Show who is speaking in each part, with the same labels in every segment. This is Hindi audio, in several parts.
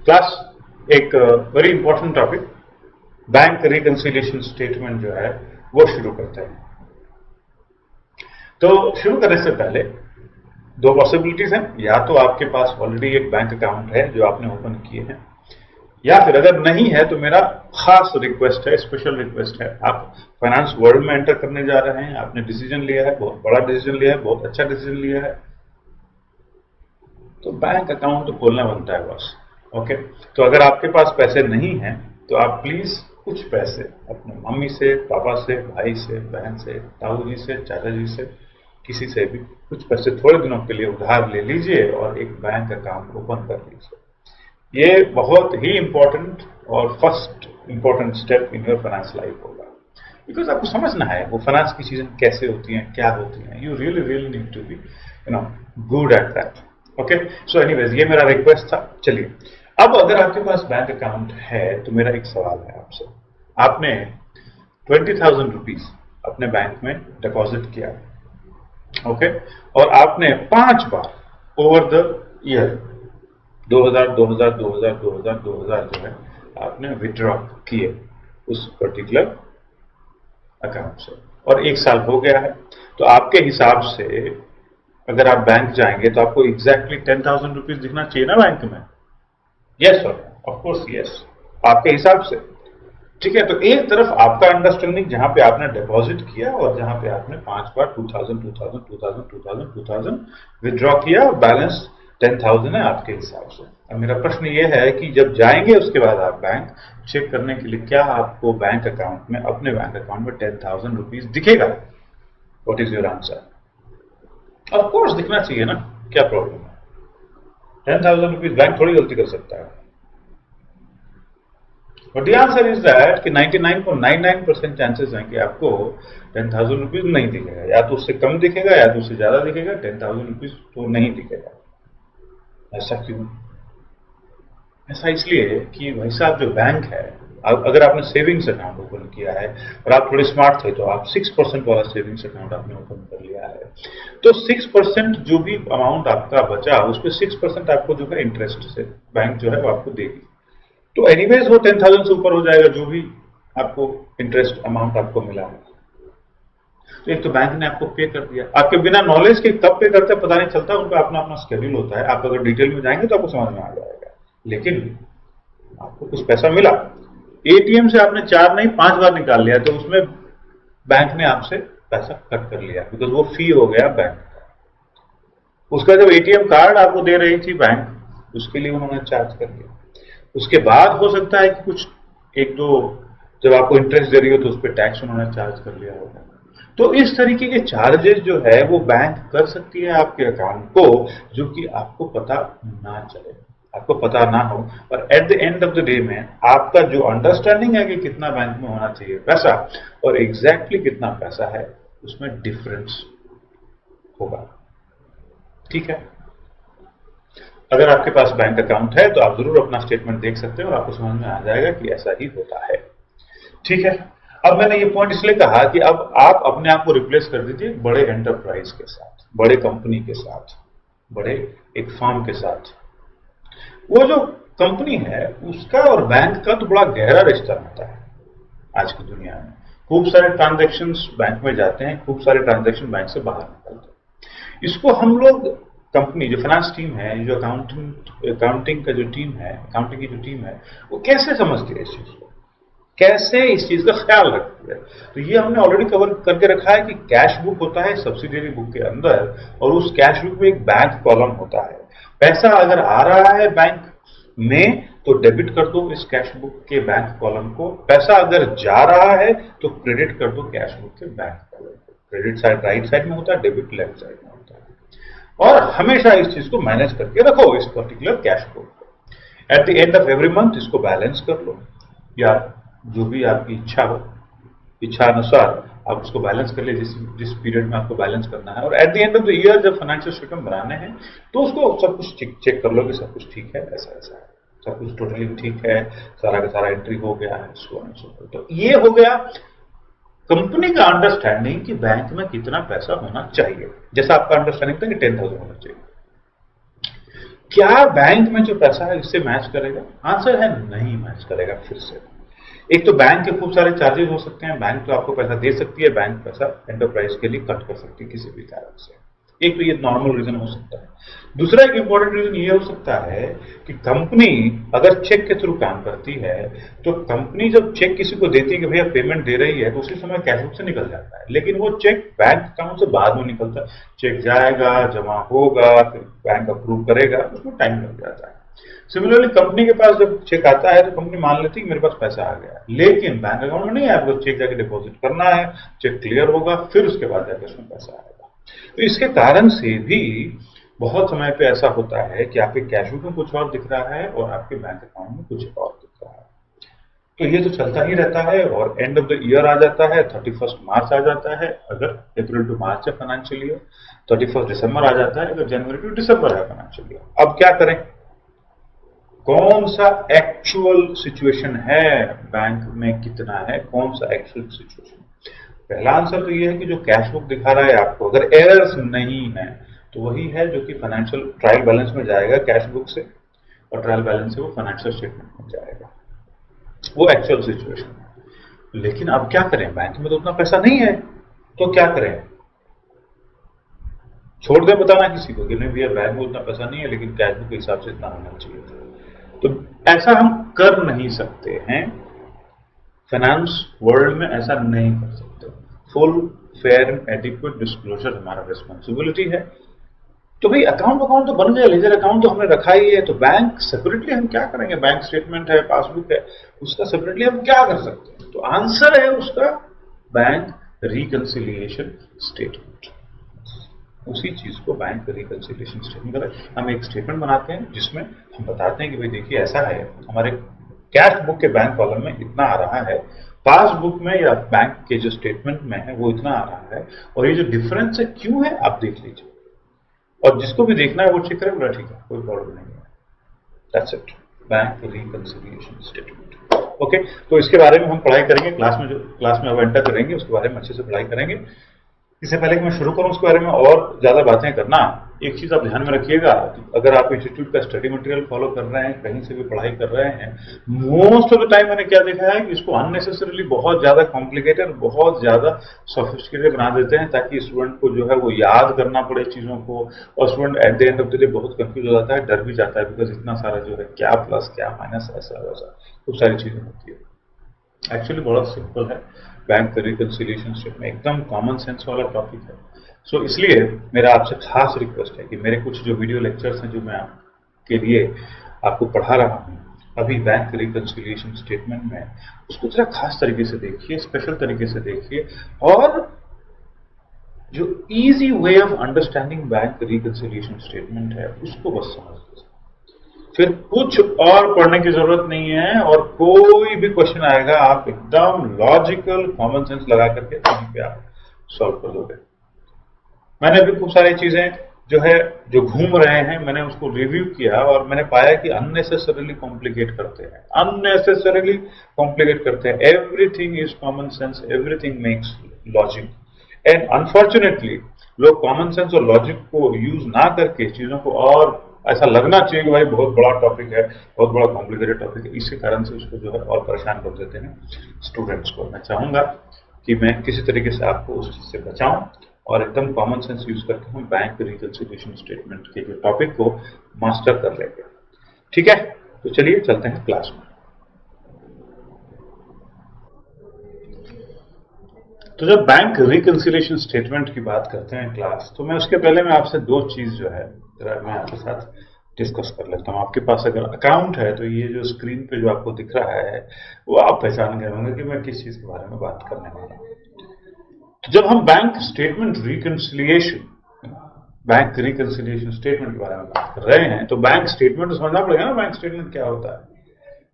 Speaker 1: क्लास एक very important topic bank reconciliation statement जो है वो शुरू करते हैं। तो शुरू करने से पहले दो पॉसिबिलिटीज हैं, या तो आपके पास ऑलरेडी एक बैंक अकाउंट है जो आपने ओपन किए हैं, या फिर अगर नहीं है तो मेरा खास रिक्वेस्ट है, स्पेशल रिक्वेस्ट है, आप फाइनेंस वर्ल्ड में एंटर करने जा रहे हैं, आपने डिसीजन लिया है, बहुत बड़ा डिसीजन लिया है, बहुत अच्छा डिसीजन लिया है, तो बैंक अकाउंट तो खोलना बनता है बस। ओके, तो अगर आपके पास पैसे नहीं हैं तो आप प्लीज कुछ पैसे अपने मम्मी से, पापा से, भाई से, बहन से, ताऊ जी से, चाचा जी से, किसी से भी कुछ पैसे थोड़े दिनों के लिए उधार ले लीजिए और एक बैंक अकाउंट ओपन कर लीजिए। ये बहुत ही इंपॉर्टेंट और first important step in your finance life होगा, बिकॉज आपको समझना है वो फाइनेंस की चीजें कैसे होती हैं, क्या होती हैं। You really really need to be good at that. Okay, so anyways ये मेरा रिक्वेस्ट था। चलिए, अब अगर आपके पास बैंक अकाउंट है तो मेरा एक सवाल है आपसे। आपने 20,000 रुपीज अपने बैंक में डिपॉजिट किया, ओके, और आपने 5 बार ओवर द ईयर 2000 2000 2000 2000 2000 जो है आपने विड्रॉ किए उस पर्टिकुलर अकाउंट से, और 1 साल हो गया है, तो आपके हिसाब से अगर आप बैंक जाएंगे तो आपको एग्जैक्टली 10,000 रुपीज दिखना चाहिए ना बैंक में? Yes sir, of course yes, आपके हिसाब से। ठीक है, तो एक तरफ आपका अंडरस्टैंडिंग जहां पे आपने डिपॉजिट किया और जहां पे आपने 5 बार 2000 2000 2000 2000 2000 विड्रॉ किया, बैलेंस 10,000 है आपके हिसाब से। अब मेरा प्रश्न ये है कि जब जाएंगे उसके बाद आप बैंक चेक करने के लिए, क्या आपको बैंक अकाउंट में, अपने बैंक अकाउंट में 10,000 रुपीज दिखेगा? What is your answer? Of course दिखना चाहिए ना, क्या प्रॉब्लम है? 10,000 रुपीज बैंक थोड़ी गलती कर सकता है। But the answer is that कि 99.99% चांसेस हैं कि आपको 10,000 रुपीज नहीं दिखेगा, या तो उससे कम दिखेगा या तो उससे ज्यादा दिखेगा, 10,000 रुपीज तो नहीं दिखेगा। ऐसा क्यों? ऐसा इसलिए कि भाई साहब जो बैंक है, अगर आपने सेविंग्स अकाउंट ओपन किया है और आप थोड़े स्मार्ट थे तो आप 6% वाला सेविंग्स अकाउंट आपने ओपन कर लिया है, तो 6% जो भी अमाउंट आपका बचा उस पर 6% आपको जो है इंटरेस्ट से बैंक जो है वो आपको देगी। तो एनीवेज वो 10,000 से ऊपर हो जाएगा जो भी आपको इंटरेस्ट अमाउंट आपको मिला है। तो एक तो बैंक ने आपको पे कर दिया, आपके बिना नॉलेज के कब पे करते पता नहीं चलता, उनका अपना अपना शेड्यूल होता है। आप अगर डिटेल में जाएंगे तो आपको समझ में आ जाएगा, लेकिन आपको कुछ पैसा मिला, एटीएम से आपने 4 नहीं 5 बार निकाल लिया, तो उसमें बैंक ने आपसे पैसा कट कर लिया, बिकॉज वो फी हो गया बैंक का। उसका जब एटीएम कार्ड आपको दे रही थी बैंक, उसके लिए उन्होंने चार्ज कर लिया। उसके बाद हो सकता है कि कुछ एक दो जब आपको इंटरेस्ट दे रही हो तो उस पर टैक्स उन्होंने चार्ज कर लिया होगा। तो इस तरीके के चार्जेस जो है वो बैंक कर सकती है आपके अकाउंट को, जो कि आपको पता ना चले, आपको पता ना हो। और at the end of the day में आपका जो अंडरस्टैंडिंग है कि कितना बैंक में होना चाहिए पैसा और एग्जैक्टली कितना पैसा है, उसमें डिफरेंस होगा। ठीक है, अगर आपके पास बैंक अकाउंट है तो आप जरूर अपना स्टेटमेंट देख सकते हैं और आपको समझ में आ जाएगा कि ऐसा ही होता है। ठीक है, अब मैंने ये पॉइंट इसलिए कहा कि अब आप अपने आप को रिप्लेस कर दीजिए बड़े एंटरप्राइज के साथ, बड़े कंपनी के साथ, बड़े एक फर्म के साथ। वो जो कंपनी है उसका और बैंक का तो बड़ा गहरा रिश्ता होता है। आज की दुनिया में खूब सारे ट्रांजैक्शंस बैंक में जाते हैं, खूब सारे ट्रांजैक्शन बैंक से बाहर निकलते हैं। इसको हम लोग कंपनी जो फाइनेंस टीम है, जो अकाउंटिंग का जो टीम है, अकाउंटिंग की जो टीम है, वो कैसे समझती है इस चीज को, कैसे इस चीज का ख्याल रखती है? तो ये हमने ऑलरेडी कवर करके रखा है कि कैश बुक होता है सब्सिडियरी बुक के अंदर, और उस कैश बुक में एक बैंक कॉलम होता है। पैसा अगर आ रहा है बैंक में तो डेबिट कर दो इस कैश बुक के बैंक कॉलम को, पैसा अगर जा रहा है तो क्रेडिट कर दो कैश बुक के बैंक कॉलम को। क्रेडिट साइड राइट साइड में होता है, डेबिट लेफ्ट साइड में होता है। और हमेशा इस चीज को मैनेज करके रखो, इस पर्टिकुलर कैश को। Eight the end of every month इसको बैलेंस कर लो, या जो भी आपकी इच्छा हो, इच्छा अनुसार आप उसको बैलेंस कर ले, जिस पीरियड में आपको बैलेंस करना है। और at the end of the year जब फाइनेंशियल स्टेटमेंट बनाने हैं तो उसको सब कुछ चेक कर लो कि सब कुछ ठीक है, ऐसा ऐसा है, सब कुछ टोटली ठीक है, सारा का सारा एंट्री हो गया है, सो ऑन सो फॉर्थ। तो ये हो गया कंपनी का अंडरस्टैंडिंग कि बैंक में कितना पैसा होना चाहिए, जैसा आपका अंडरस्टैंडिंग था कि 10,000 होना चाहिए। क्या बैंक में जो पैसा है इससे मैच करेगा? आंसर है नहीं मैच करेगा। फिर से एक तो बैंक के खूब सारे चार्जेस हो सकते हैं, बैंक तो आपको पैसा दे सकती है, बैंक पैसा एंटरप्राइज के लिए कट कर सकती है किसी भी कारण से। एक तो ये नॉर्मल रीजन हो सकता है। दूसरा एक इंपॉर्टेंट रीजन ये हो सकता है कि कंपनी अगर चेक के थ्रू काम करती है तो कंपनी जब चेक किसी को देती है कि भैया पेमेंट दे रही है तो उसी समय कैश बुक से निकल जाता है, लेकिन वो चेक बैंक अकाउंट से बाद में निकलता है। चेक जाएगा, जमा होगा, फिर बैंक अप्रूव करेगा, उसमें टाइम लग जाता है। सिमिलरली कंपनी के पास जब चेक आता है तो कंपनी मान लेती है कि मेरे पास पैसा आ गया, लेकिन बैंक अकाउंट में नहीं है, आपको चेक जाके डिपॉजिट करना है, चेक क्लियर होगा, फिर उसके बाद जाके उसमें पैसा आएगा। तो इसके कारण से भी बहुत समय पे ऐसा होता है कि आपके कैश बुक में कुछ और दिख रहा है और आपके बैंक अकाउंट में कुछ और दिख रहा है। तो ये तो चलता ही रहता है और एंड ऑफ द ईयर आ जाता है, 31 मार्च आ जाता है अगर अप्रैल टू मार्च है फाइनेंशियल ईयर, 31 दिसंबर आ जाता है अगर जनवरी टू दिसंबर है फाइनेंशियल ईयर। अब क्या करें? कौन सा एक्चुअल सिचुएशन है, बैंक में कितना है, कौन सा एक्चुअल सिचुएशन? पहला आंसर तो ये है कि जो कैश बुक दिखा रहा है आपको, अगर एरर्स नहीं है तो वही है जो कि फाइनेंशियल ट्रायल बैलेंस में जाएगा कैश बुक से, और ट्रायल बैलेंस से वो फाइनेंशियल स्टेटमेंट में जाएगा। वो एक्चुअल सिचुएशन है। लेकिन अब क्या करें? बैंक में तो उतना पैसा नहीं है, तो क्या करें? छोड़ दें बताना किसी को कि नहीं भैया बैंक में उतना पैसा नहीं है लेकिन कैश बुक के हिसाब से इतना होना चाहिए था? तो ऐसा हम कर नहीं सकते हैं। फाइनेंस वर्ल्ड में ऐसा नहीं कर सकते। Full fair and adequate disclosure हमारा रिस्पॉन्सिबिलिटी है। तो भाई अकाउंट तो बन गया, लेजर अकाउंट तो हमने रखा ही है, तो बैंक सेपरेटली हम क्या करेंगे? बैंक स्टेटमेंट है, पासबुक है, उसका सेपरेटली हम क्या कर सकते हैं? तो आंसर है उसका बैंक रिकंसिलिएशन स्टेटमेंट। उसी चीज को बैंक रिकंसिलिएशन स्टेटमेंट करें। हम एक स्टेटमेंट बनाते हैं जिसमें हम बताते हैं कि भाई देखिए ऐसा है, हमारे कैश बुक के बैंक कॉलम में इतना आ रहा है, पासबुक में या बैंक के जो स्टेटमेंट में है वो इतना आ रहा है, और ये जो डिफरेंस है क्यों है आप देख लीजिए, और जिसको भी देखना है वो चेक करे, बोला ठीक है कोई प्रॉब्लम नहीं है। That's it, bank reconciliation statement. Okay, तो इसके बारे में हम पढ़ाई करेंगे क्लास में अब एंटर करेंगे, उसके बारे में अच्छे से पढ़ाई करेंगे। इससे पहले कि मैं शुरू करूं उसके बारे में और ज्यादा बातें करना, एक चीज आप ध्यान में रखिएगा, अगर आप इंस्टीट्यूट का स्टडी मटेरियल फॉलो कर रहे हैं, कहीं से भी पढ़ाई कर रहे हैं, मोस्ट ऑफ द टाइम मैंने क्या देखा है कि इसको अननेसेसरीली बहुत ज्यादा कॉम्प्लिकेटेड, बहुत ज्यादा सोफिस्टिकेटेड बना देते हैं ताकि स्टूडेंट को जो है वो याद करना पड़े चीजों को, और student at the end of the day बहुत कंफ्यूज हो जाता है, डर भी जाता है, बिकॉज इतना सारा जो है क्या प्लस क्या माइनस ऐसा वैसा खूब सारी चीजें होती है। एक्चुअली बड़ा सिंपल है, बैंक रिकंसिलिएशन स्टेटमेंट एकदम कॉमन सेंस वाला टॉपिक है। सो इसलिए मेरा आपसे खास रिक्वेस्ट है कि मेरे कुछ जो वीडियो लेक्चर्स हैं जो मैं आपके लिए आपको पढ़ा रहा हूं अभी बैंक रिकंसिलिएशन स्टेटमेंट में, उसको थोड़ा खास तरीके से देखिए, स्पेशल तरीके से देखिए, और जो easy way of understanding bank reconciliation statement है उसको बस समझ लीजिए, फिर कुछ और पढ़ने की जरूरत नहीं है, और कोई भी क्वेश्चन आएगा आप एकदम लॉजिकल कॉमन सेंस लगा करके वहीं पे आप सॉल्व कर दोगे। मैंने भी खूब सारी चीजें जो घूम रहे हैं मैंने उसको रिव्यू किया और मैंने पाया कि अननेसेसरीली कॉम्प्लिकेट करते हैं, अननेसेसरीली कॉम्प्लिकेट करते हैं। Everything is common sense, everything makes logic, and unfortunately लोग कॉमन सेंस और लॉजिक को यूज ना करके चीजों को, और ऐसा लगना चाहिए कि भाई बहुत बड़ा टॉपिक है, बहुत बड़ा कॉम्प्लिकेटेड टॉपिक है, इसी कारण से उसको जो है और परेशान कर देते हैं स्टूडेंट्स को। मैं चाहूंगा कि मैं किसी तरीके से आपको उस चीज से बचाऊं और एकदम कॉमन सेंस यूज करके हम बैंक रिकंसिलिएशन स्टेटमेंट के जो टॉपिक को मास्टर कर लेंगे। ठीक है, तो चलिए चलते हैं क्लास में। तो जब बैंक रिकंसिलिएशन स्टेटमेंट की बात करते हैं क्लास, तो मैं उसके पहले मैं आपसे दो चीज जो है मैं आपके साथ डिस्कस कर लेता हूं। आपके पास अगर अकाउंट है तो ये जो स्क्रीन पे जो आपको दिख रहा है वो आप पहचान गए होंगे कि मैं किस चीज के बारे में बात करने वाला हूं। तो जब हम bank statement reconciliation, bank reconciliation statement के बारे में बात कर रहे हैं तो बैंक स्टेटमेंट तो समझना पड़ेगा ना, बैंक स्टेटमेंट क्या होता है,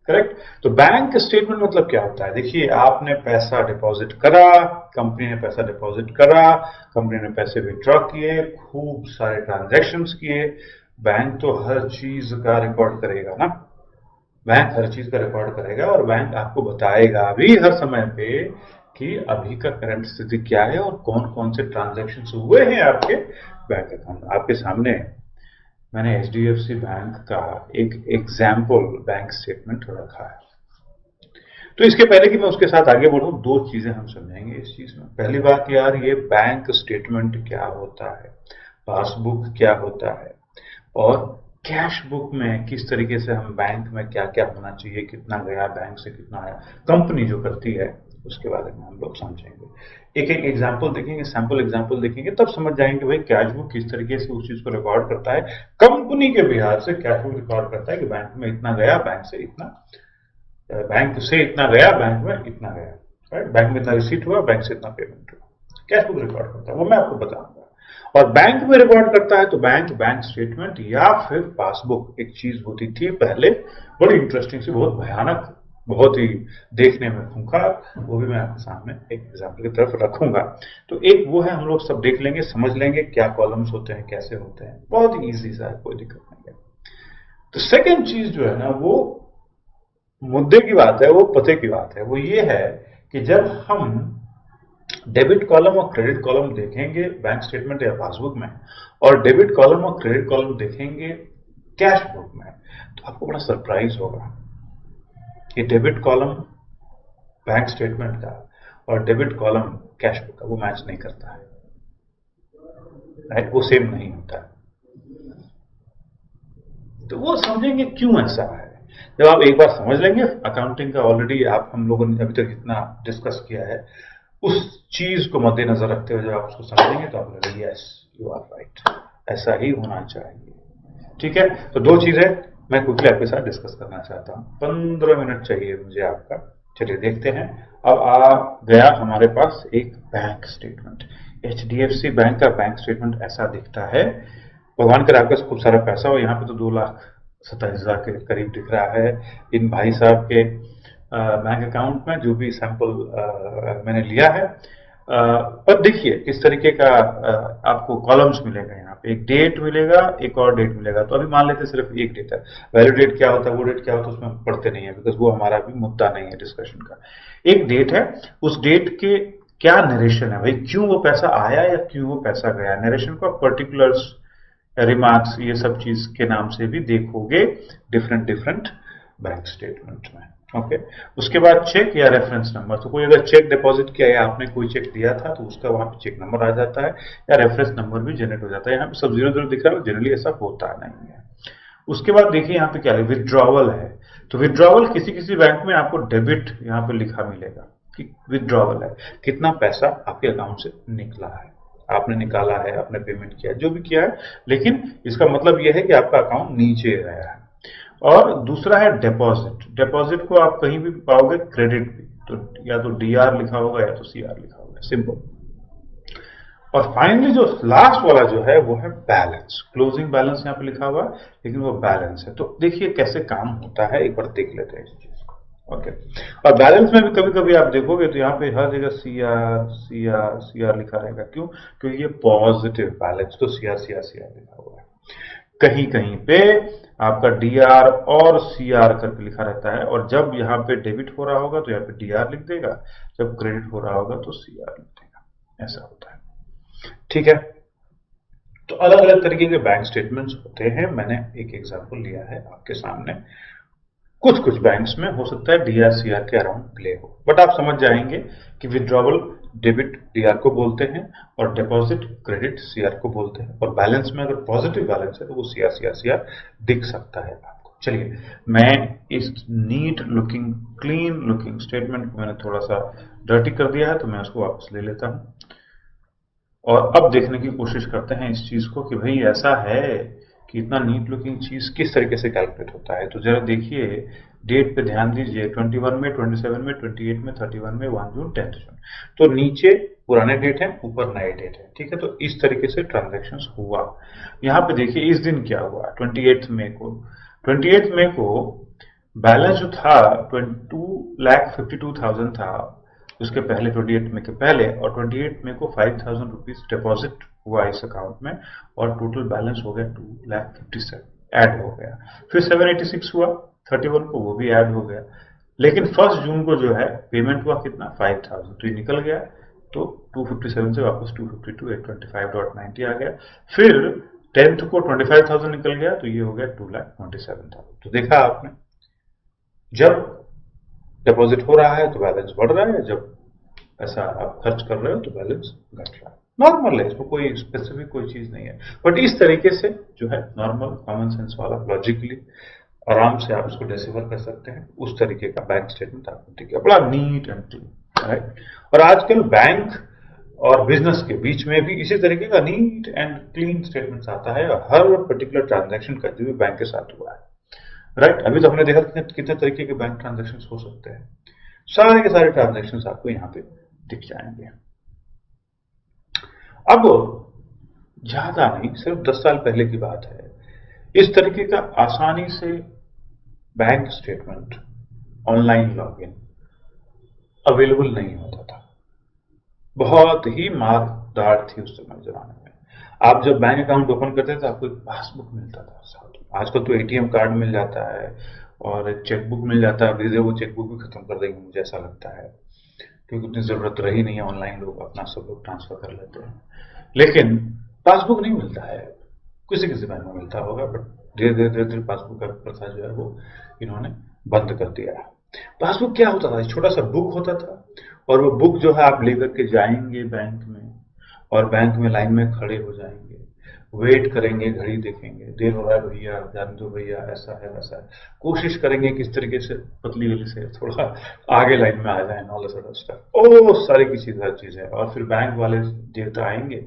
Speaker 1: करेक्ट? तो बैंक स्टेटमेंट मतलब क्या होता है? देखिए, आपने पैसा डिपॉजिट करा, कंपनी ने पैसा डिपॉजिट करा, कंपनी ने पैसे विड्रॉ किए, खूब सारे ट्रांजैक्शंस किए, बैंक तो हर चीज का रिकॉर्ड करेगा ना, बैंक हर चीज का रिकॉर्ड करेगा और बैंक आपको बताएगा भी हर समय पे कि अभी का करंट स्थिति क्या है और कौन कौन से ट्रांजैक्शंस हुए हैं आपके बैंक अकाउंट। आपके सामने मैंने HDFC बैंक का एक एग्जाम्पल बैंक स्टेटमेंट रखा है। तो इसके पहले कि मैं उसके साथ आगे बढ़ूं, दो चीजें हम समझेंगे इस चीज में। पहली बात यार, ये बैंक स्टेटमेंट क्या होता है, पासबुक क्या होता है, और कैश बुक में किस तरीके से हम बैंक में क्या क्या होना चाहिए, कितना गया बैंक से, कितना आया, कंपनी जो करती है उसके बारे में हम लोग समझेंगे। एक एक एग्जाम्पल देखेंगे, सैंपल एग्जाम्पल देखेंगे, तब समझ जाएंगे भाई कैश बुक किस तरीके से उस चीज को रिकॉर्ड करता है। कंपनी के बिहार से कैश बुक रिकॉर्ड करता है कि बैंक में इतना गया, बैंक से इतना, बैंक से इतना गया, बैंक में इतना गया, राइट। बैंक में इतना रिसीट हुआ, बैंक से इतना पेमेंट हुआ, कैश बुक रिकॉर्ड करता है, वो मैं आपको बताऊंगा। और बैंक में रिकॉर्ड करता है तो बैंक बैंक स्टेटमेंट या फिर पासबुक एक चीज होती थी पहले, बड़ी इंटरेस्टिंग सी, बहुत भयानक, बहुत ही देखने में खूंखार, वो भी मैं आपके सामने एक एग्जाम्पल की तरफ रखूंगा। तो एक वो है, हम लोग सब देख लेंगे, समझ लेंगे क्या कॉलम्स होते हैं, कैसे होते हैं, बहुत ईजी सा है, कोई दिक्कत नहीं है। तो सेकेंड चीज जो है ना, वो मुद्दे की बात है, वो पते की बात है, वो ये है कि जब हम डेबिट कॉलम और क्रेडिट कॉलम देखेंगे बैंक स्टेटमेंट या पासबुक में, और डेबिट कॉलम और क्रेडिट कॉलम देखेंगे कैश बुक में, तो आपको बड़ा सरप्राइज होगा कि डेबिट कॉलम बैंक स्टेटमेंट का और डेबिट कॉलम कैश बुक का वो मैच नहीं करता है, राइट, वो सेम नहीं होता है। तो वो समझेंगे क्यों ऐसा है। जब आप एक बार समझ लेंगे, अकाउंटिंग का ऑलरेडी आप हम लोगों ने अभी तक जितना डिस्कस किया है, उस चीज को मद्देनजर रखते हुए जब आप उसको समझेंगे तो आप लगेगा यस यू आर राइट, ऐसा ही होना चाहिए। ठीक है, तो दो चीजें मैं क्विकली आपके साथ डिस्कस करना चाहता हूं, 15 मिनट चाहिए मुझे आपका। चलिए देखते हैं। अब आ गया हमारे पास एक बैंक स्टेटमेंट, HDFC बैंक का बैंक स्टेटमेंट ऐसा दिखता है। भगवान करे आपके पास खूब सारा पैसा हो। यहाँ पे तो 2,27,000 के करीब दिख रहा है इन भाई साहब के बैंक अकाउंट में, जो भी सैंपल मैंने लिया है। पर देखिए किस तरीके का आपको कॉलम्स मिलेगा। यहाँ पे एक डेट मिलेगा, एक और डेट मिलेगा। तो अभी मान लेते हैं सिर्फ एक डेट है, वैल्यू डेट क्या होता है, वो डेट क्या होता है, उसमें हम पढ़ते नहीं है, बिकॉज वो हमारा भी मुद्दा नहीं है डिस्कशन का। एक डेट है, उस डेट के क्या नरेशन है भाई, क्यों वो पैसा आया या क्यों वो पैसा गया, नरेशन को पर्टिकुलर्स, रिमार्क्स, ये सब चीज के नाम से भी देखोगे डिफरेंट डिफरेंट बैंक स्टेटमेंट में। ओके, उसके बाद चेक या रेफरेंस नंबर। तो कोई अगर चेक डिपॉजिट किया या आपने कोई चेक दिया था तो उसका वहां पे चेक नंबर आ जाता है, या रेफरेंस नंबर भी जनरेट हो जाता है। यहाँ पे सब 0 0 दिख रहा है, जनरली ऐसा होता नहीं है। उसके बाद देखिए यहाँ पे क्या है, विथड्रॉवल है। तो विथड्रॉवल किसी किसी बैंक में आपको डेबिट यहाँ पे लिखा मिलेगा कि विथड्रॉवल है, कितना पैसा आपके अकाउंट से निकला है, आपने निकाला है, आपने पेमेंट किया है, जो भी किया है, लेकिन इसका मतलब यह है कि आपका अकाउंट नीचे गया है। और दूसरा है डिपॉजिट। डिपॉजिट को आप कहीं भी पाओगे क्रेडिट भी, तो या तो डीआर लिखा होगा या तो सीआर लिखा होगा, सिंपल। और फाइनली जो लास्ट वाला जो है वो है बैलेंस। क्लोजिंग बैलेंस यहाँ पे लिखा हुआ है, लेकिन वो बैलेंस है। तो देखिए कैसे काम होता है, एक बार देख लेते हैं इस चीज को। ओके, और बैलेंस में भी कभी कभी आप देखोगे तो यहाँ पे हर जगह C R C R C R लिखा रहेगा। क्यों? क्योंकि ये पॉजिटिव बैलेंस, तो C R C R C R लिखा हुआ है। कहीं कहीं पे आपका डीआर और सीआर करके लिखा रहता है, और जब यहाँ पे डेबिट हो रहा होगा तो यहाँ पे डीआर लिख देगा, जब क्रेडिट हो रहा होगा तो सीआर लिख देगा, ऐसा होता है। ठीक है, तो अलग अलग तरीके के बैंक स्टेटमेंट्स होते हैं। मैंने एक एग्जांपल लिया है आपके सामने। कुछ कुछ बैंक्स में हो सकता है डीआर सीआर के अराउंड प्ले हो, बट आप समझ जाएंगे कि विड्रॉवल डेबिट डीआर को बोलते हैं, और डिपॉजिट क्रेडिट सीआर को बोलते हैं, और बैलेंस में अगर पॉजिटिव बैलेंस है तो वो सीआर सीआर सीआर दिख सकता है आपको। चलिए, मैं इस neat looking, clean looking statement को मैंने थोड़ा सा डर्टी कर दिया है, तो मैं उसको वापस ले लेता हूं, और अब देखने की कोशिश करते हैं इस चीज को कि भाई ऐसा है कि इतना नीट लुकिंग चीज किस तरीके से कैलकुलेट होता है। तो जरा देखिए, डेट पे ध्यान दीजिए, 21 में, 27 में, 28 में, 31 में, 1 जून, 10 जून। तो नीचे पुराने डेट है, ऊपर नए डेट है। ठीक है, तो इस तरीके से ट्रांजेक्शन हुआ। यहाँ पे देखिए इस दिन क्या हुआ, 28 मई को। 28 मई को बैलेंस जो था 2,52,000 था, उसके पहले 28 मई के पहले, और 28 मई को 5,000 रुपीज डिपॉजिट हुआ इस अकाउंट में, और टोटल बैलेंस हो गया 2,57,000, ऐड हो गया। फिर 786 हुआ 31 को, वो भी ऐड हो गया। लेकिन 1 जून को जो है पेमेंट हुआ कितना, 5,000, तो ये निकल गया। तो 257 से वापस 252,825.90 आ गया। फिर 10th को 25,000 निकल गया तो ये हो गया 2,27,000। तो देखा आपने, जब डिपॉजिट हो रहा है तो बैलेंस बढ़ रहा है, जब पैसा आप खर्च कर रहे हो तो बैलेंस घट रहा है। नॉर्मल है, इसमें कोई स्पेसिफिक कोई चीज नहीं है। बट इस तरीके से जो है नॉर्मल कॉमन सेंस वाला लॉजिकली आराम से आप इसको डिसिफर कर सकते हैं। उस तरीके का बैंक स्टेटमेंट आपको दिखेगा, बड़ा नीट एंड क्लीन, राइट। और आजकल बैंक और बिजनेस के बीच में भी इसी तरीके का नीट एंड क्लीन स्टेटमेंट आता है, और हर पर्टिकुलर ट्रांजैक्शन का जो भी बैंक के साथ हुआ है, राइट। अभी तो हमने देखा कितने तरीके के बैंक ट्रांजैक्शन हो सकते हैं, सारे के सारे ट्रांजैक्शन आपको यहाँ पे दिख जाएंगे। अब ज्यादा नहीं, सिर्फ 10 साल पहले की बात है, इस तरीके का आसानी से bank statement online login available नहीं होता था। बहुत ही मारदार थी उस समय जमाने में। आप जब बैंक अकाउंट ओपन करते थे तो आपको एक पासबुक मिलता था साथ में। आजकल तो एटीएम कार्ड मिल जाता है और एक चेकबुक मिल जाता है। धीरे वो चेकबुक भी खत्म कर देंगे मुझे ऐसा लगता है, क्योंकि उतनी जरूरत रही नहीं है, ऑनलाइन लोग अपना सब लोग ट्रांसफर कर लेते हैं। लेकिन पासबुक नहीं मिलता है, किसी किसी बैंक में मिलता होगा, बट धीरे धीरे पासबुक का प्रथा जो है वो इन्होंने बंद कर दिया है। पासबुक क्या होता था, छोटा सा बुक होता था, और वो बुक जो है आप लेकर के जाएंगे बैंक में, और बैंक में लाइन में खड़े हो जाएंगे, वेट करेंगे, घड़ी देखेंगे, देर हो रहा है भैया, जान दो भैया, ऐसा है वैसा है, कोशिश करेंगे किस तरीके से पतली गली से थोड़ा आगे लाइन में आ जाए, ऑल सॉर्ट ऑफ स्टफ। ओ सारी की चीज हर चीज है। और फिर बैंक वाले देवता आएंगे,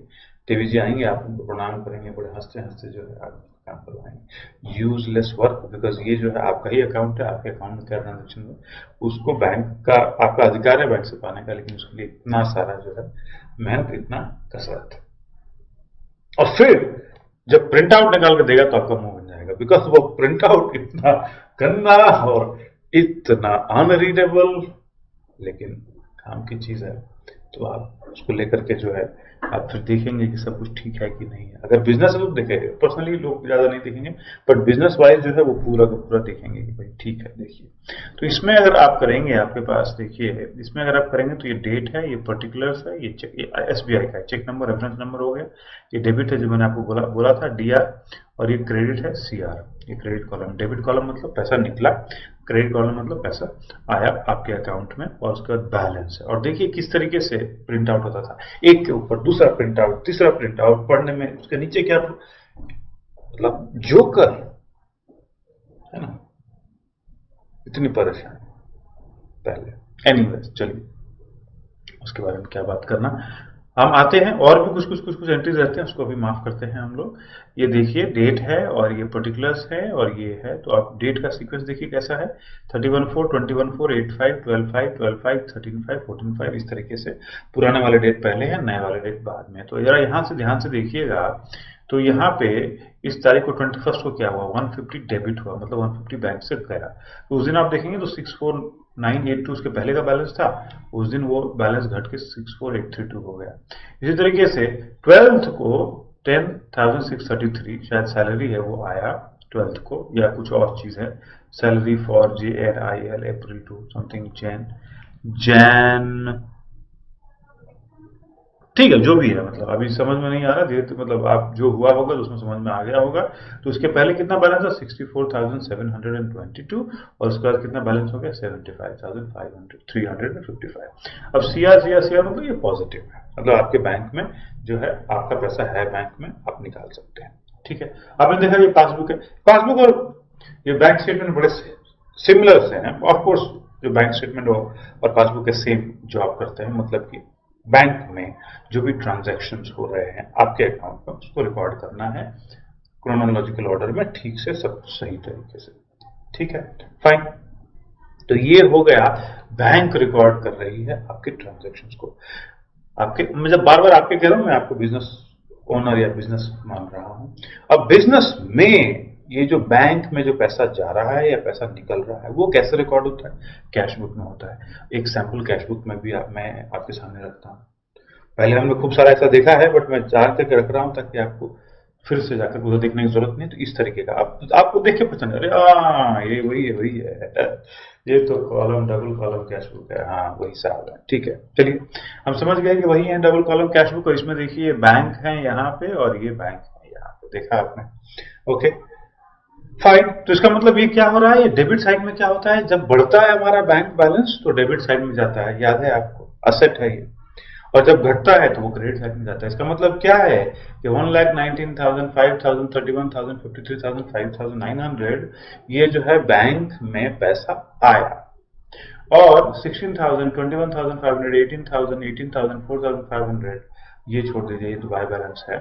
Speaker 1: देवी जी आएंगे, आप उनको प्रणाम करेंगे, बड़े हंसते हंसते जो है आप काम करवाएंगे। यूजलेस वर्क, बिकॉज ये जो है आपका ही अकाउंट है, आपके अकाउंट में क्या ट्रांजेक्शन है उसको बैंक का आपका अधिकार है बैंक से पाने का, लेकिन उसके लिए इतना सारा जो है मेहनत, इतना कसरत। और फिर जब प्रिंट आउट निकाल के देगा तो आपका मुंह बन जाएगा, बिकॉज वो प्रिंट आउट इतना गंदा और इतना अनरीडेबल, लेकिन काम की चीज है। तो आप उसको लेकर के जो है आप फिर देखेंगे कि सब कुछ ठीक है कि नहीं है। अगर बिजनेस है तो देखेंगे, पर्सनली लोग ज्यादा नहीं देखेंगे, बट बिजनेस वाइज जो है वो पूरा का पूरा देखेंगे कि भाई ठीक है। देखिए, तो इसमें अगर आप करेंगे, आपके पास देखिए इसमें अगर आप करेंगे तो ये डेट है, ये पर्टिकुलर्स है, ये चेक, ये एसबीआई का चेक नंबर, रेफरेंस नंबर हो गया, ये डेबिट है जो मैंने आपको बोला था डीआर, और ये क्रेडिट है सीआर। ये क्रेडिट कॉलम, डेबिट कॉलम मतलब पैसा निकला, क्रेडिट कॉलम मतलब पैसा आया आपके अकाउंट में, और उसके बाद बैलेंस है। और देखिए किस तरीके से प्रिंट आउट होता था, एक के ऊपर दूसरा प्रिंट आउट, तीसरा प्रिंट आउट, पढ़ने में उसके नीचे क्या मतलब जोकर है ना, इतनी परेशानी पहले। एनीवेज चलिए उसके बारे में क्या बात करना, हम आते हैं। और भी कुछ एंट्रीज रहते हैं, उसको भी माफ करते हैं हम लोग। ये देखिए डेट है और ये पर्टिकुलर्स है और ये है, तो आप डेट का सीक्वेंस देखिए कैसा है, 31/4, 21/4, 8/5, 12/5, 12/5, 13/5, 14/5, इस तरीके से पुराने वाले डेट पहले हैं, नए वाले डेट बाद में। तो जरा यहाँ से ध्यान से देखिएगा, तो यहाँ पे इस तारीख को 21 को क्या हुआ, 150 डेबिट हुआ, मतलब 150 बैंक से गया। तो उस दिन आप देखेंगे तो 64982 उसके पहले का बैलेंस था, उस दिन वो बैलेंस घट के 64832 हो गया। इसी तरीके से 12th को 10,633 शायद सैलरी है वो आया 12th को, या कुछ और चीज है, salary for JNIL April to something जैन, ठीक है जो भी है, मतलब अभी समझ में नहीं आ रहा, धीरे धीरे मतलब आप जो हुआ होगा तो उसमें समझ में आ गया होगा। तो उसके पहले कितना बैलेंस था, 64,722, और उसके बाद कितना बैलेंस हो गया, 75,355। अब सीआर मतलब ये पॉजिटिव है, मतलब आपके बैंक में जो है आपका पैसा है, बैंक में आप निकाल सकते हैं, ठीक है। आपने देखा ये पासबुक है, पासबुक और ये बैंक स्टेटमेंट बड़े सिमिलर से हैं। ऑफकोर्स जो बैंक स्टेटमेंट और पासबुक के सेम जॉब करते हैं, मतलब कि बैंक में जो भी ट्रांजैक्शंस हो रहे हैं आपके अकाउंट में उसको रिकॉर्ड करना है क्रोनोलॉजिकल ऑर्डर में, ठीक से, सब सही तरीके से, ठीक है, फाइन। तो ये हो गया, बैंक रिकॉर्ड कर रही है आपके ट्रांजैक्शंस को। आपके, मैं जब बार बार आपके कह रहा हूं, मैं आपको बिजनेस ओनर या बिजनेस मान रहा हूं। अब बिजनेस में ये जो बैंक में जो पैसा जा रहा है या पैसा निकल रहा है वो कैसे रिकॉर्ड होता है, कैश बुक में होता है। एक सैंपल कैश बुक में भी मैं आपके सामने रखता हूं। पहले हमने खूब सारा ऐसा देखा है, बट मैं जान करके रख रहा हूं ताकि आपको फिर से जाकर उधर देखने की जरूरत नहीं। तो इस तरीके का आपको देख के पसंद, अरे हाँ ये वही है, ये तो column double column cash book है, हाँ वही साहब है, ठीक है। चलिए हम समझ गए कि वही है डबल कॉलम कैश बुक। और इसमें देखिए बैंक है यहाँ पे और ये बैंक है यहाँ पे, देखा आपने, ओके फाइन। तो इसका मतलब ये क्या हो रहा है, ये डेबिट साइड में क्या होता है, जब बढ़ता है हमारा बैंक बैलेंस तो डेबिट साइड में जाता है, याद है आपको, असेट है ये। और जब घटता है तो वो क्रेडिट साइड में जाता है। इसका मतलब क्या है कि 1,19,000, 5,000, 31,000, 53,000, 5,900 ये जो है बैंक में पैसा आया। और 16,000, 21,500, 18,000, 18,000, 4,500 ये छोड़ दीजिए, ये तो बाय बैलेंस है।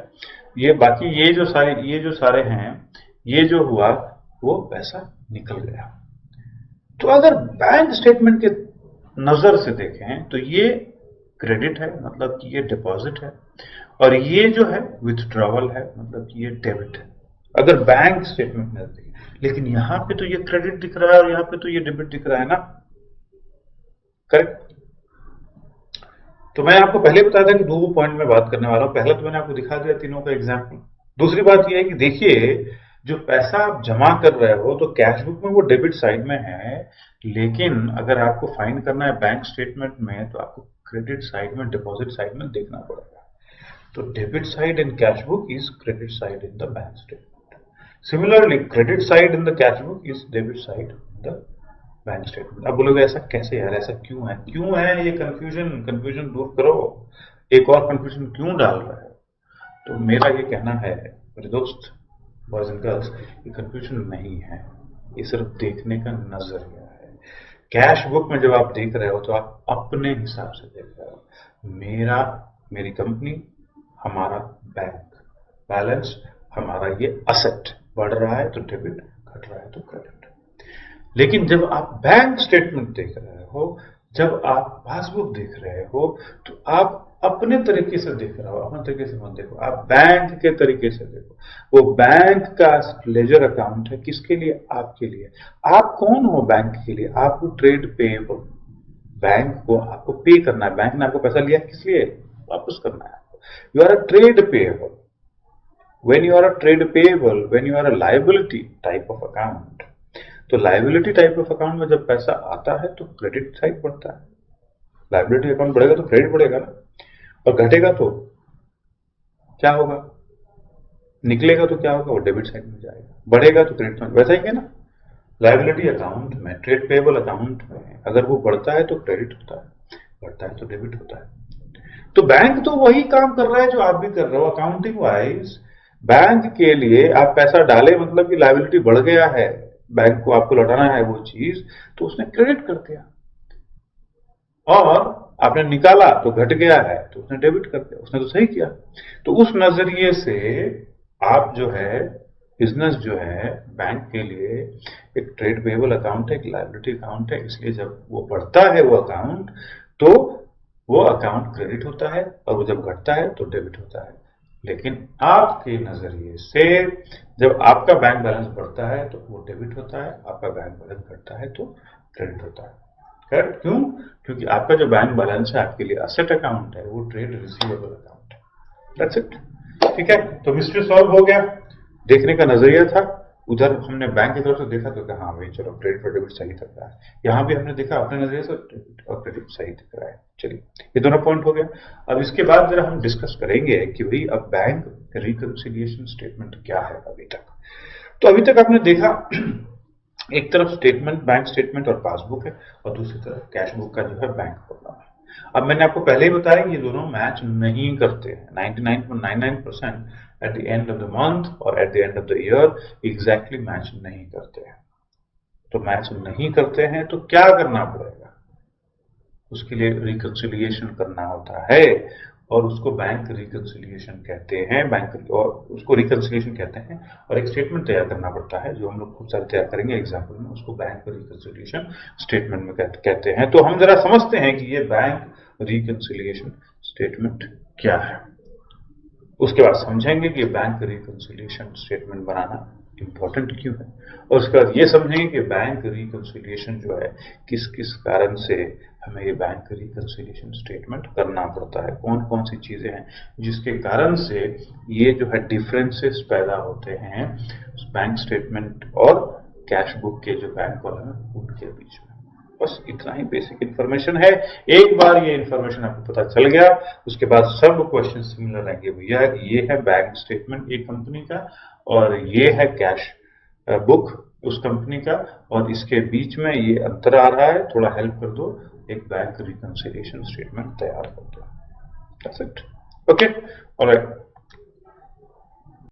Speaker 1: ये बाकी ये जो सारे हैं, ये जो हुआ वो पैसा निकल गया। तो अगर बैंक स्टेटमेंट के नजर से देखें तो ये क्रेडिट है, मतलब कि ये डिपॉजिट है, और ये जो है विथड्रॉवल है, मतलब कि ये डेबिट है, अगर बैंक स्टेटमेंट में देखें। लेकिन यहां पे तो ये क्रेडिट दिख रहा है और यहां पे तो ये डेबिट दिख रहा है ना, करेक्ट। तो मैं आपको पहले बताया था कि दो पॉइंट में बात करने वाला हूं। पहला तो मैंने आपको दिखा दिया तीनों का एग्जाम्पल। दूसरी बात यह है कि देखिए, जो पैसा आप जमा कर रहे हो तो कैश बुक में वो डेबिट साइड में है, लेकिन अगर आपको फाइंड करना है बैंक स्टेटमेंट में तो आपको क्रेडिट साइड में, डिपॉजिट साइड में देखना पड़ेगा। तो debit side in cash book is credit side in the bank statement. Similarly credit side in the cash book is debit side in the bank statement. अब बोलोगे ऐसा कैसे यार, ऐसा क्यों है ये कंफ्यूजन दूर करो, एक और कंफ्यूजन क्यों डाल रहे हो। तो मेरा ये कहना है मेरे दोस्त, बॉयज एंड गर्ल्स, ये कंफ्यूजन नहीं है, ये सिर्फ देखने का नजरिया है। कैश बुक में जब आप देख रहे हो तो आप अपने हिसाब से देख रहे हो, मेरी कंपनी, हमारा बैंक बैलेंस, हमारा ये असेट बढ़ रहा है तो डेबिट, घट रहा है तो क्रेडिट। लेकिन जब आप बैंक स्टेटमेंट देख रहे हो, जब आप पासबुक देख रहे हो, तो आप अपने तरीके से देख रहे हो, अपने तरीके से मत देखो, आप बैंक के तरीके से देखो। वो बैंक का लेजर अकाउंट है, किसके लिए, आपके लिए। आप कौन हो बैंक के लिए, आपको ट्रेड पेएबल, बैंक को आपको पे करना है, बैंक ने आपको पैसा लिया किस लिए, वापस करना है आपको। You are a trade payable. when you are a trade payable, when you are a liability type of account, तो लाइबिलिटी टाइप ऑफ अकाउंट में जब पैसा आता है तो क्रेडिट साइड बढ़ता है, लाइबिलिटी अकाउंट बढ़ेगा तो क्रेडिट बढ़ेगा ना, और घटेगा तो क्या होगा, निकलेगा तो क्या होगा, वो डेबिट साइड में जाएगा, बढ़ेगा तो क्रेडिट साइड, वैसा ही है ना। लाइबिलिटी अकाउंट में, ट्रेड पेएबल अकाउंट में अगर वो बढ़ता है तो क्रेडिट होता है, बढ़ता है तो डेबिट होता है। तो बैंक तो वही काम कर रहा है जो आप भी कर रहे हो। अकाउंटिंग वाइज बैंक के लिए आप पैसा डाले, मतलब कि लाइबिलिटी बढ़ गया है, बैंक को आपको लौटाना है वो चीज, तो उसने क्रेडिट कर दिया। और आपने निकाला तो घट गया है तो उसने डेबिट कर दिया, उसने तो सही किया। तो उस नजरिए से आप जो है, बिजनेस जो है बैंक के लिए एक ट्रेड पेएबल अकाउंट है, एक लायबिलिटी अकाउंट है, इसलिए जब वो बढ़ता है वो अकाउंट, तो वो अकाउंट क्रेडिट होता है, और वो जब घटता है तो डेबिट होता है। लेकिन आपके नजरिए से जब आपका बैंक बैलेंस बढ़ता है तो वो डेबिट होता है, आपका बैंक बैलेंस घटता है तो क्रेडिट होता है। करेक्ट, क्यों, क्योंकि आपका जो बैंक बैलेंस है आपके लिए असेट अकाउंट है, वो ट्रेड रिसीवेबल अकाउंट है। दैट्स इट, ठीक है। तो मिस्ट्री सॉल्व हो गया, देखने का नजरिया था। उधर हमने बैंक की तरफ से देखा तो कहा हाँ भाई चलो क्रेडिट और डेबिट सही दिख रहा है, यहाँ भी हमने देखा अपने नजरिए से डेबिट और क्रेडिट सही दिख रहा है। चलिए, ये दोनों पॉइंट हो गया। अब इसके बाद जरा हम डिस्कस करेंगे कि भाई अब बैंक रिकंसिलिएशन स्टेटमेंट क्या है अभी तक। तो अभी तक आपने देखा एक तरफ स्टेटमेंट, बैंक स्टेटमेंट और पासबुक है, और दूसरी तरफ कैश बुक का जो है बैंक प्रॉब्लम है। अब मैंने आपको पहले ही बताया कि ये दोनों मैच नहीं करते हैं। 99.99% at the end of the month और at the end of the year exactly match नहीं करते हैं। तो मैच नहीं करते हैं तो क्या करना पड़ेगा, उसके लिए रिकंसिलिएशन करना होता है, और उसको बैंक रिकंसिलिएशन कहते हैं, बैंक और उसको रिकंसिलिएशन कहते हैं। और एक स्टेटमेंट तैयार करना पड़ता है जो हम लोग खूब सारे तैयार करेंगे एग्जाम्पल में, उसको बैंक रिकंसिलिएशन स्टेटमेंट में कहते हैं। तो हम जरा समझते हैं कि ये बैंक रिकंसिलिएशन स्टेटमेंट क्या है, उसके बाद समझेंगे कि बैंक रिकंसिलिएशन स्टेटमेंट बनाना इंपॉर्टेंट क्यों है, और उसके बाद ये समझेंगे कि बैंक रिकंसिलिएशन जो है किस किस कारण से हमें ये बैंक रिकंसिलिएशन स्टेटमेंट करना पड़ता है, कौन कौन सी चीजें हैं जिसके कारण से ये जो है डिफरेंसेस पैदा होते हैं बैंक स्टेटमेंट और कैश बुक के जो बैंक कॉलम है उनके बीच में। बस इतना ही बेसिक इन्फॉर्मेशन है। एक बार ये इन्फॉर्मेशन आपको पता चल गया, उसके बाद सब क्वेश्चन सिमिलर आएंगे। भैया ये है बैंक स्टेटमेंट एक कंपनी का, और ये है कैश बुक उस कंपनी का, और इसके बीच में ये अंतर आ रहा है, थोड़ा हेल्प कर दो, एक बैंक रिकंसिलिएशन स्टेटमेंट तैयार कर दो। That's it. Okay, all right.